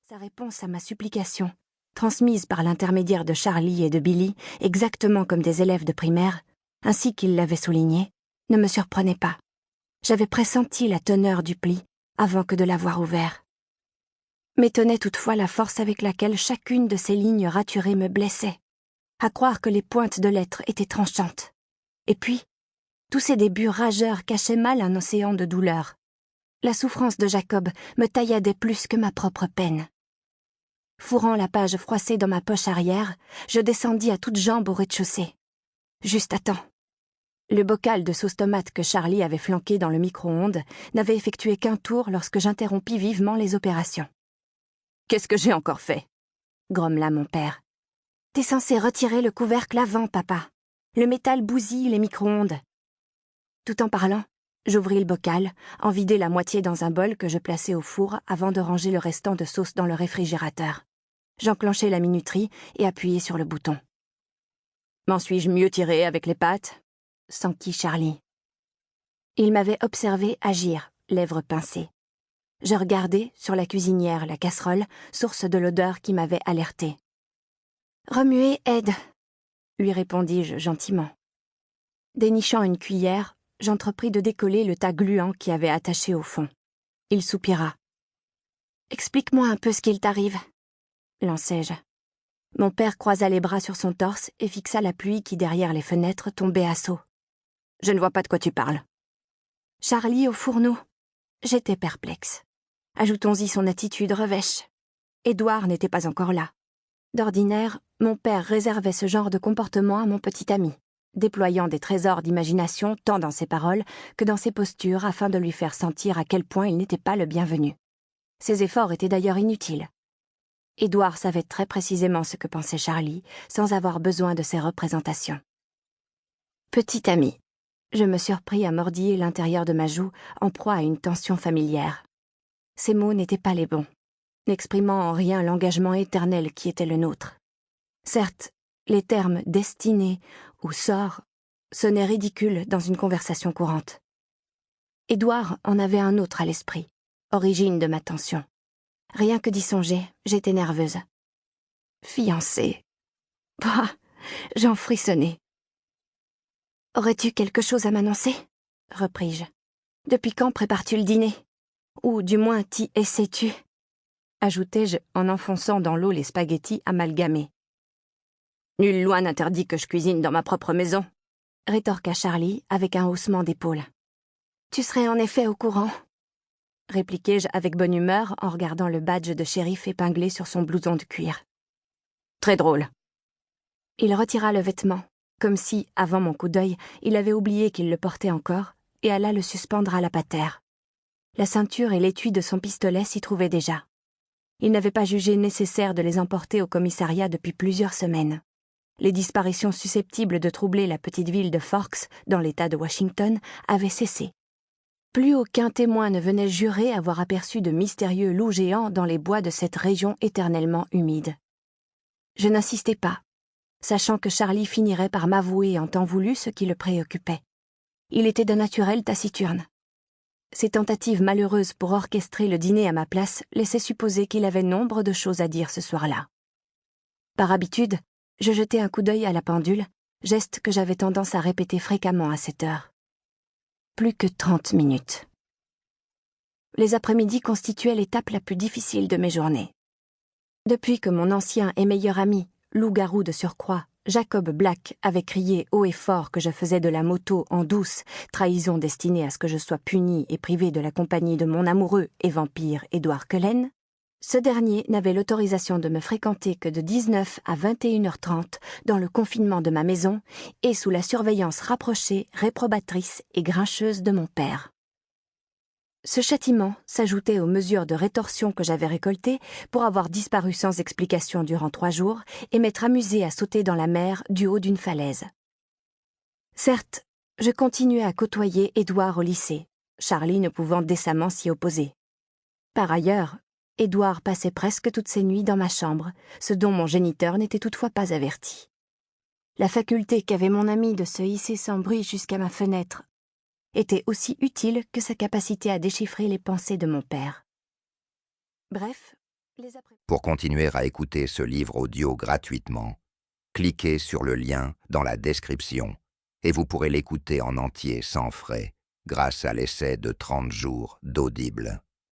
Sa réponse à ma supplication, transmise par l'intermédiaire de Charlie et de Billy, exactement comme des élèves de primaire, ainsi qu'ils l'avaient souligné, ne me surprenait pas. J'avais pressenti la teneur du pli avant que de l'avoir ouvert. M'étonnait toutefois la force avec laquelle chacune de ces lignes raturées me blessait, à croire que les pointes de lettres étaient tranchantes. Et puis, tous ces débuts rageurs cachaient mal un océan de douleur. La souffrance de Jacob me tailladait plus que ma propre peine. Fourrant la page froissée dans ma poche arrière, je descendis à toutes jambes au rez-de-chaussée. Juste à temps. Le bocal de sauce tomate que Charlie avait flanqué dans le micro-ondes n'avait effectué qu'un tour lorsque j'interrompis vivement les opérations. « Qu'est-ce que j'ai encore fait ?» grommela mon père. « T'es censé retirer le couvercle avant, papa. Le métal bousille les micro-ondes. » Tout en parlant, j'ouvris le bocal, en vidai la moitié dans un bol que je plaçai au four avant de ranger le restant de sauce dans le réfrigérateur. J'enclenchai la minuterie et appuyai sur le bouton. « M'en suis-je mieux tiré avec les pâtes ?» s'enquit Charlie. Il m'avait observé agir, lèvres pincées. Je regardai, sur la cuisinière, la casserole, source de l'odeur qui m'avait alerté. « Remuer aide, » lui répondis-je gentiment. Dénichant une cuillère, j'entrepris de décoller le tas gluant qui avait attaché au fond. Il soupira. « Explique-moi un peu ce qu'il t'arrive, » lançai-je. Mon père croisa les bras sur son torse et fixa la pluie qui, derrière les fenêtres, tombait à seaux. « Je ne vois pas de quoi tu parles. » Charlie au fourneau. J'étais perplexe. Ajoutons-y son attitude revêche. Édouard n'était pas encore là. D'ordinaire, mon père réservait ce genre de comportement à mon petit ami, déployant des trésors d'imagination tant dans ses paroles que dans ses postures afin de lui faire sentir à quel point il n'était pas le bienvenu. Ses efforts étaient d'ailleurs inutiles. Édouard savait très précisément ce que pensait Charlie, sans avoir besoin de ses représentations. Petit ami, je me surpris à mordiller l'intérieur de ma joue, en proie à une tension familière. Ces mots n'étaient pas les bons, n'exprimant en rien l'engagement éternel qui était le nôtre. Certes, les termes « destinée » ou « sort » sonnaient ridicules dans une conversation courante. Édouard en avait un autre à l'esprit, origine de ma tension. Rien que d'y songer, j'étais nerveuse. Fiancée. Bah, j'en frissonnais. « Aurais-tu quelque chose à m'annoncer ?» repris-je. « Depuis quand prépares-tu le dîner ? Ou du moins t'y essaies-tu » ajoutai-je en enfonçant dans l'eau les spaghettis amalgamés. « Nulle loi n'interdit que je cuisine dans ma propre maison » rétorqua Charlie avec un haussement d'épaules. « Tu serais en effet au courant » répliquai-je avec bonne humeur en regardant le badge de shérif épinglé sur son blouson de cuir. « Très drôle. » Il retira le vêtement, comme si, avant mon coup d'œil, il avait oublié qu'il le portait encore, et alla le suspendre à la patère. La ceinture et l'étui de son pistolet s'y trouvaient déjà. Il n'avait pas jugé nécessaire de les emporter au commissariat depuis plusieurs semaines. Les disparitions susceptibles de troubler la petite ville de Forks, dans l'État de Washington, avaient cessé. Plus aucun témoin ne venait jurer avoir aperçu de mystérieux loups géants dans les bois de cette région éternellement humide. Je n'insistai pas, sachant que Charlie finirait par m'avouer en temps voulu ce qui le préoccupait. Il était d'un naturel taciturne. Ses tentatives malheureuses pour orchestrer le dîner à ma place laissaient supposer qu'il avait nombre de choses à dire ce soir-là. Par habitude, je jetai un coup d'œil à la pendule, geste que j'avais tendance à répéter fréquemment à cette heure. Plus que 30 minutes. Les après-midi constituaient l'étape la plus difficile de mes journées. Depuis que mon ancien et meilleur ami, loup-garou de surcroît, Jacob Black, avait crié haut et fort que je faisais de la moto en douce, trahison destinée à ce que je sois puni et privé de la compagnie de mon amoureux et vampire Édouard Cullen, ce dernier n'avait l'autorisation de me fréquenter que de 19 à 21h30 dans le confinement de ma maison et sous la surveillance rapprochée, réprobatrice et grincheuse de mon père. Ce châtiment s'ajoutait aux mesures de rétorsion que j'avais récoltées pour avoir disparu sans explication durant 3 jours et m'être amusé à sauter dans la mer du haut d'une falaise. Certes, je continuais à côtoyer Édouard au lycée, Charlie ne pouvant décemment s'y opposer. Par ailleurs, Édouard passait presque toutes ses nuits dans ma chambre, ce dont mon géniteur n'était toutefois pas averti. La faculté qu'avait mon ami de se hisser sans bruit jusqu'à ma fenêtre était aussi utile que sa capacité à déchiffrer les pensées de mon père. Bref, Pour continuer à écouter ce livre audio gratuitement, cliquez sur le lien dans la description et vous pourrez l'écouter en entier sans frais grâce à l'essai de 30 jours d'Audible.